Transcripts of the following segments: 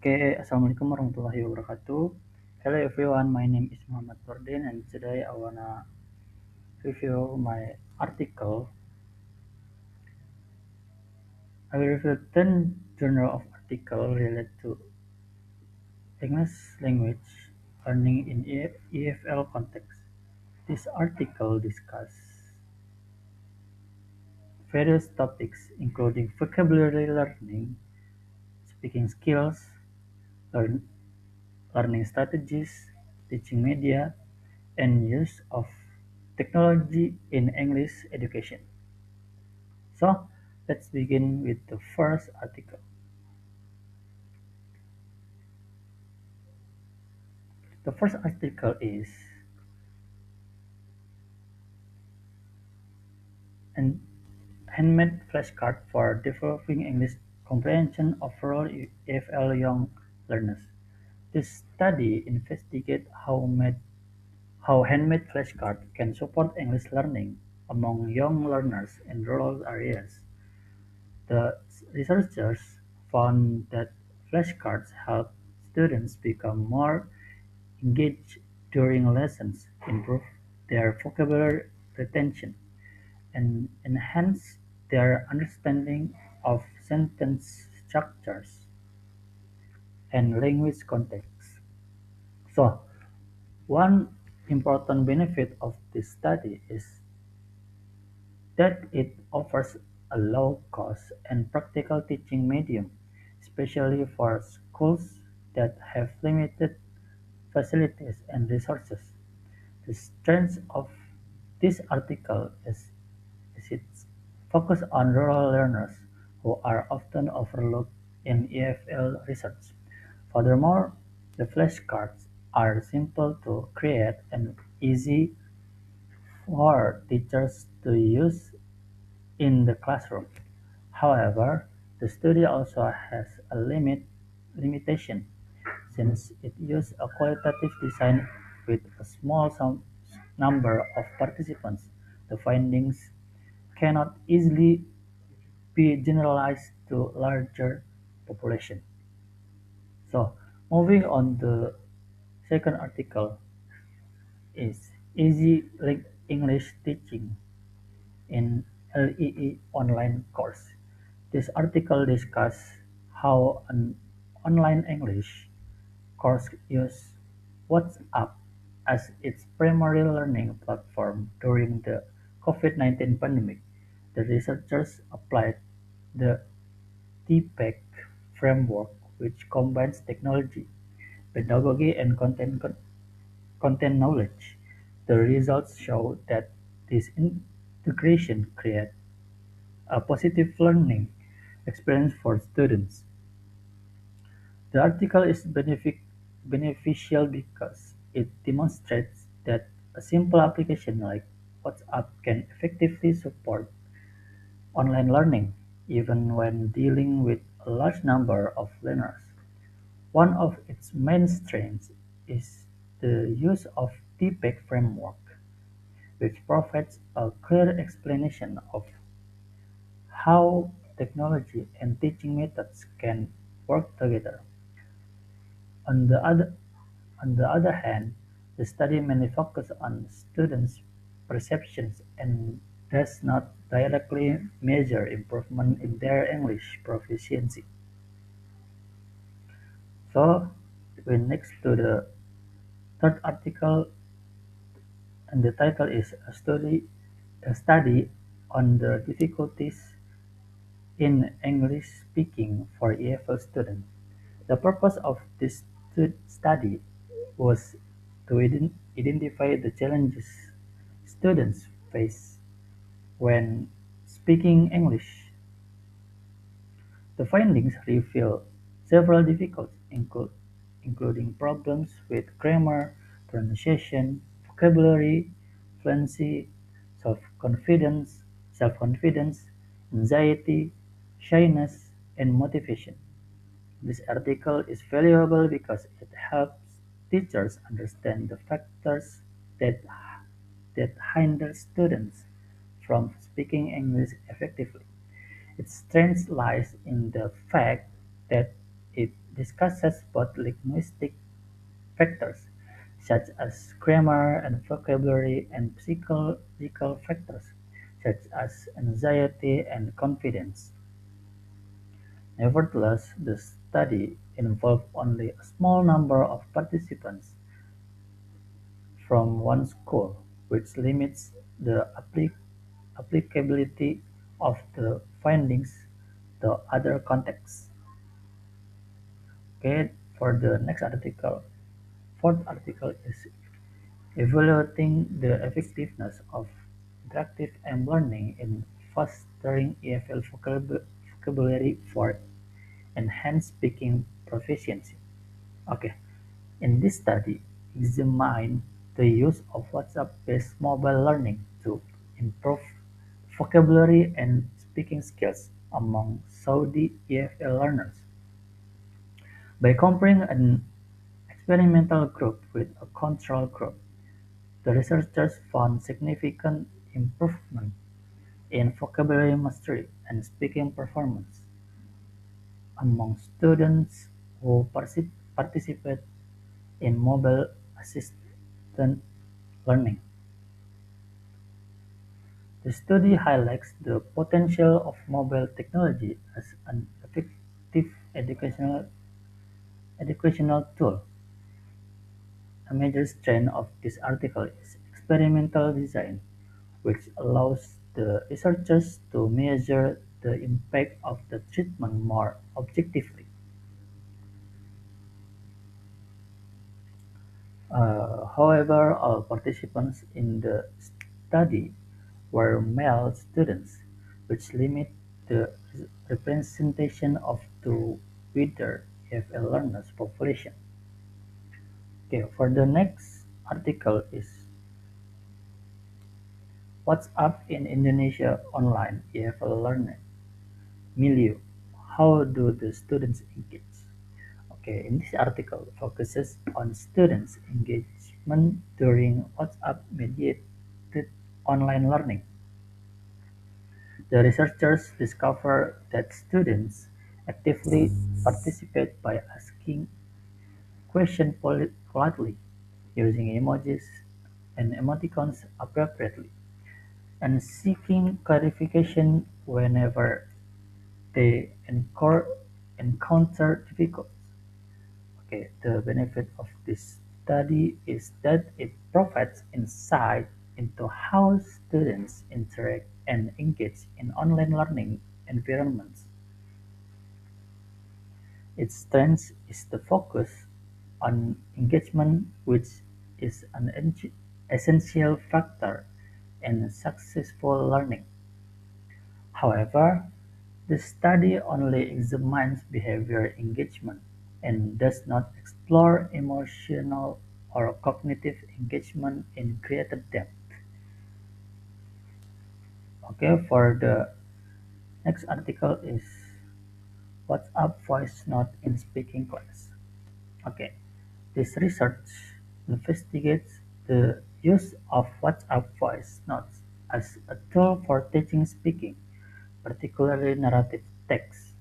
Okay, Assalamualaikum warahmatullahi wabarakatuh. Hello everyone, my name is Muhammad Fordin and today I wanna review my article. I will review 10 journal of article related to English language learning in EFL context. This article discusses various topics including vocabulary learning, speaking skills, learn, learning strategies, teaching media, and use of technology in English education. So, let's begin with the first article. The first article is an handmade flashcard for developing English comprehension of rural EFL young learners. This study investigates how handmade flashcards can support English learning among young learners in rural areas. The researchers found that flashcards help students become more engaged during lessons, improve their vocabulary retention, and enhance their understanding of sentence structures and language context. So, one important benefit of this study is that it offers a low-cost and practical teaching medium, especially for schools that have limited facilities and resources. The strength of this article is its focus on rural learners who are often overlooked in EFL research. Furthermore, the flashcards are simple to create and easy for teachers to use in the classroom. However, the study also has a limitation since it uses a qualitative design with a small number of participants. The findings cannot easily be generalized to larger population. So, moving on the second article is Easy English Teaching in LEE online course. This article discusses how an online English course uses WhatsApp as its primary learning platform during the COVID-19 pandemic. The researchers applied the TPEC framework, which combines technology, pedagogy, and content knowledge. The results show that this integration creates a positive learning experience for students. The article is beneficial because it demonstrates that a simple application like WhatsApp can effectively support online learning, even when dealing with a large number of learners. One of its main strengths is the use of TPEC framework, which provides a clear explanation of how technology and teaching methods can work together. On the other On the other hand, the study mainly focuses on students' perceptions and does not directly measure improvement in their English proficiency. So, we next to the third article, and the title is a study on the difficulties in English speaking for EFL students. The purpose of this study was to identify the challenges students face when speaking English. The findings reveal several difficulties, including problems with grammar, pronunciation, vocabulary, fluency, self-confidence, anxiety, shyness, and motivation. This article is valuable because it helps teachers understand the factors that that hinder students from speaking English effectively. Its strength lies in the fact that it discusses both linguistic factors, such as grammar and vocabulary, and psychological factors, such as anxiety and confidence. Nevertheless, the study involved only a small number of participants from one school, which limits the applicability of the findings to other contexts. Okay, for the next article, fourth article is evaluating the effectiveness of interactive and learning in fostering EFL vocabulary for enhanced speaking proficiency. Okay, in this study, examine the use of WhatsApp-based mobile learning to improve vocabulary and speaking skills among Saudi EFL learners. By comparing an experimental group with a control group, the researchers found significant improvement in vocabulary mastery and speaking performance among students who participate in mobile assisted learning. The study highlights the potential of mobile technology as an effective educational tool. A major strength of this article is experimental design, which allows the researchers to measure the impact of the treatment more objectively. However, all participants in the study were male students, which limit the representation of the wider EFL learners population. Okay, for the next article is What's Up in Indonesia Online EFL Learning Milieu. How do the students engage? Okay, in this article focuses on students' engagement during WhatsApp-mediated online learning. The researchers discovered that students actively participate by asking questions politely, using emojis and emoticons appropriately, and seeking clarification whenever they encounter difficulties. Okay, the benefit of this study is that it provides insight into how students interact and engage in online learning environments. Its strength is the focus on engagement, which is an essential factor in successful learning. However, the study only examines behavior engagement and does not explore emotional or cognitive engagement in greater depth. Okay, for the next article is WhatsApp voice note in speaking class. Okay, this research investigates the use of WhatsApp voice notes as a tool for teaching speaking, particularly narrative text.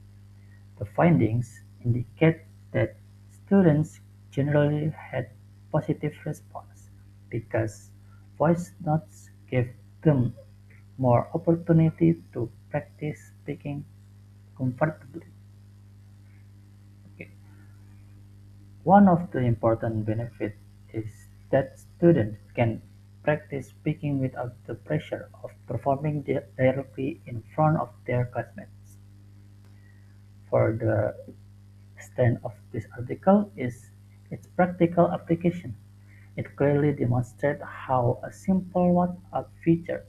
The findings indicate that students generally had positive response because voice notes gave them more opportunity to practice speaking comfortably. Okay. One of the important benefits is that students can practice speaking without the pressure of performing directly in front of their classmates. For the strength of this article is its practical application. It clearly demonstrates how a simple WhatsApp feature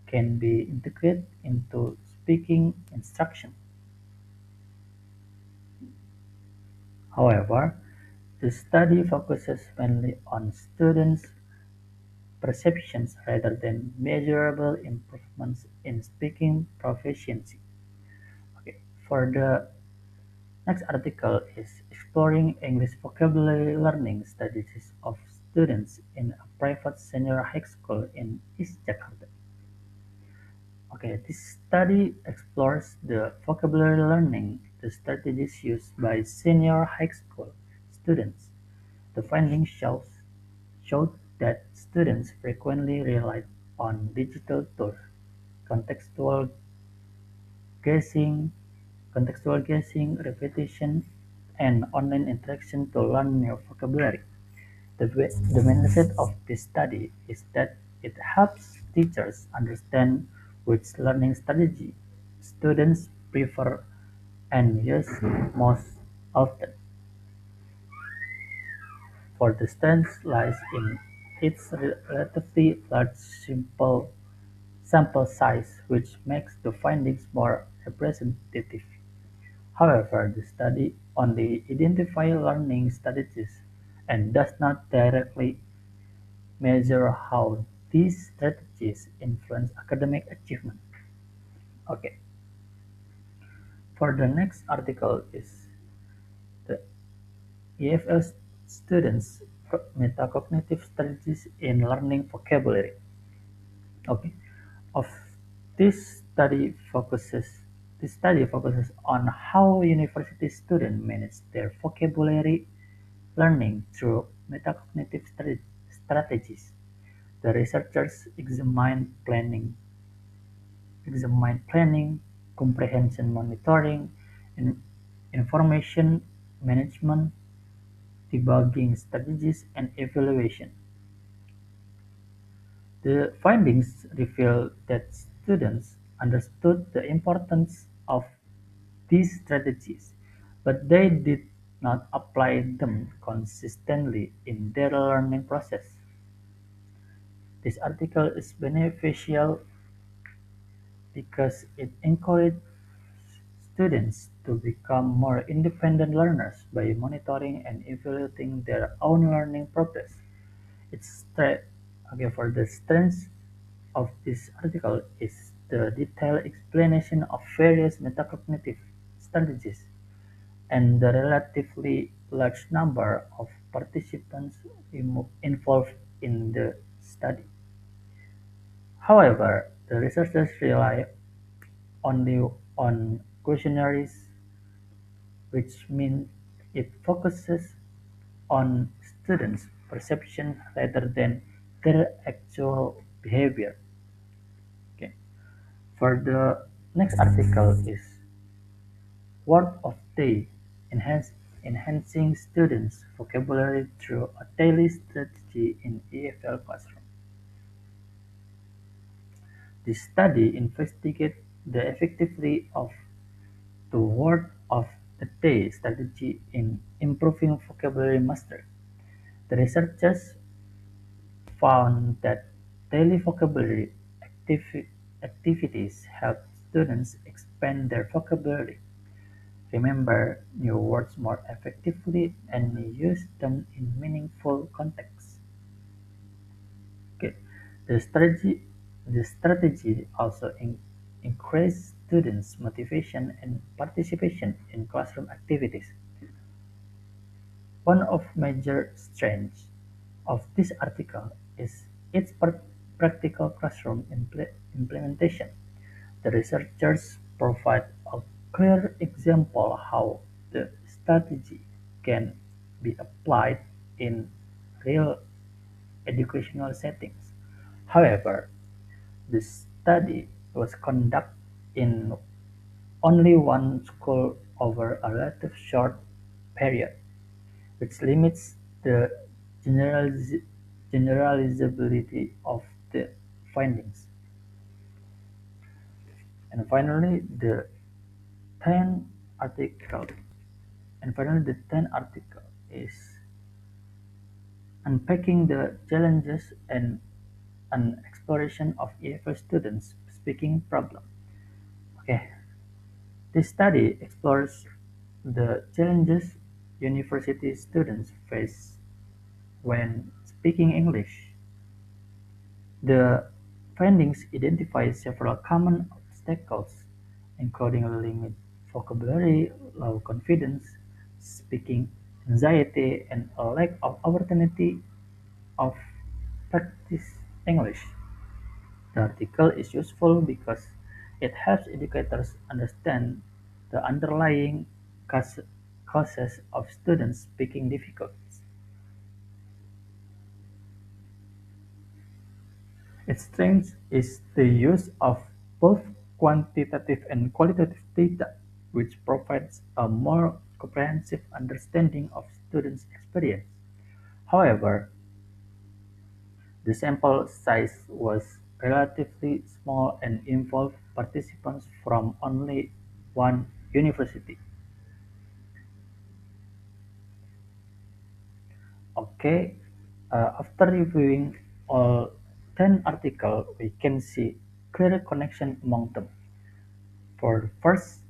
can be integrated into speaking instruction. However, the study focuses mainly on students' perceptions rather than measurable improvements in speaking proficiency. Okay. For the next article is exploring English vocabulary learning strategies of students in a private senior high school in East Jakarta. Okay, this study explores the vocabulary learning the strategies used by senior high school students. The findings showed that students frequently relied on digital tools, contextual guessing, contextual guessing, repetition, and online interaction to learn new vocabulary. The benefit of this study is that it helps teachers understand which learning strategy students prefer and use most often, for the strength lies in its relatively large sample size, which makes the findings more representative. However, the study only identifies learning strategies and does not directly measure how these strategies influence academic achievement. Okay, for the next article is the EFL students metacognitive strategies in learning vocabulary. Okay, of this study focuses on how university students manage their vocabulary learning through metacognitive strategies. The researchers examine planning, comprehension monitoring, in- information management, debugging strategies, and evaluation. The findings reveal that students understood the importance of these strategies, but they did not apply them consistently in their learning process. This article is beneficial because it encourages students to become more independent learners by monitoring and evaluating their own learning progress. Its stre- okay, for the strength of this article is the detailed explanation of various metacognitive strategies and the relatively large number of participants involved in the study. However, the researchers rely only on questionnaires, which means it focuses on students' perception rather than their actual behavior. Okay. For the next article is Word of Day enhancing students' vocabulary through a daily strategy in EFL classroom. This study investigates the effectivity of the Word of the Day strategy in improving vocabulary mastery. The researchers found that daily vocabulary activities help students expand their vocabulary, remember new words more effectively, and use them in meaningful contexts. Okay. The strategy, the strategy also increases students' motivation and participation in classroom activities. One of major strengths of this article is its practical classroom implementation. The researchers provide a clear example how the strategy can be applied in real educational settings. However, the study was conducted in only one school over a relatively short period, which limits the generalizability of the findings. And finally, the 10th article. And finally, the 10th article is unpacking the challenges and an exploration of EFL students' speaking problem. Okay, this study explores the challenges university students face when speaking English. The findings identify several common obstacles, including limited vocabulary, low confidence, speaking anxiety, and a lack of opportunity of practice English. The article is useful because it helps educators understand the underlying cause- causes of students speaking difficulties. Its strength is the use of both quantitative and qualitative data, which provides a more comprehensive understanding of students' experience. However, the sample size was relatively small and involved participants from only one university. Okay, after reviewing all 10 articles, we can see clear connection among them. For first,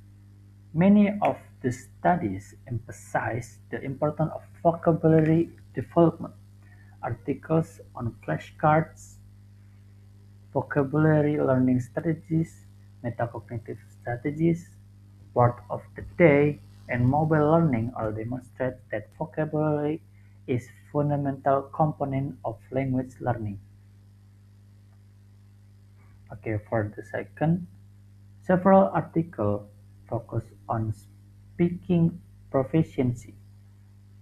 many of the studies emphasize the importance of vocabulary development. Articles on flashcards, vocabulary learning strategies, metacognitive strategies, word of the day, and mobile learning all demonstrate that vocabulary is fundamental component of language learning. Okay, for the second, several articles focus on speaking proficiency.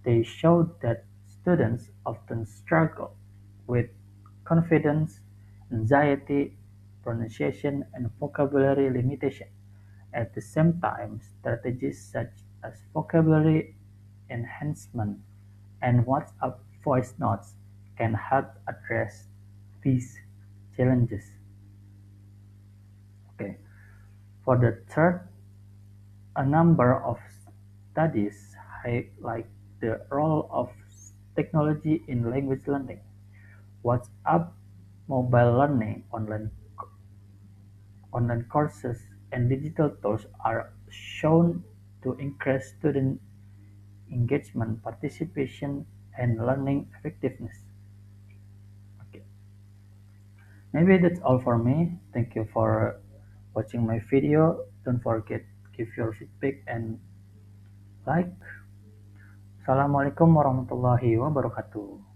They showed that students often struggle with confidence, anxiety, pronunciation, and vocabulary limitation. At the same time, strategies such as vocabulary enhancement and WhatsApp voice notes can help address these challenges. Okay. For the third, a number of studies highlight the role of technology in language learning. WhatsApp, mobile learning, online courses, and digital tools are shown to increase student engagement, participation, and learning effectiveness. Okay, maybe that's all for me. Thank you for watching my video. Don't forget give your feedback and like. Assalamualaikum warahmatullahi wabarakatuh.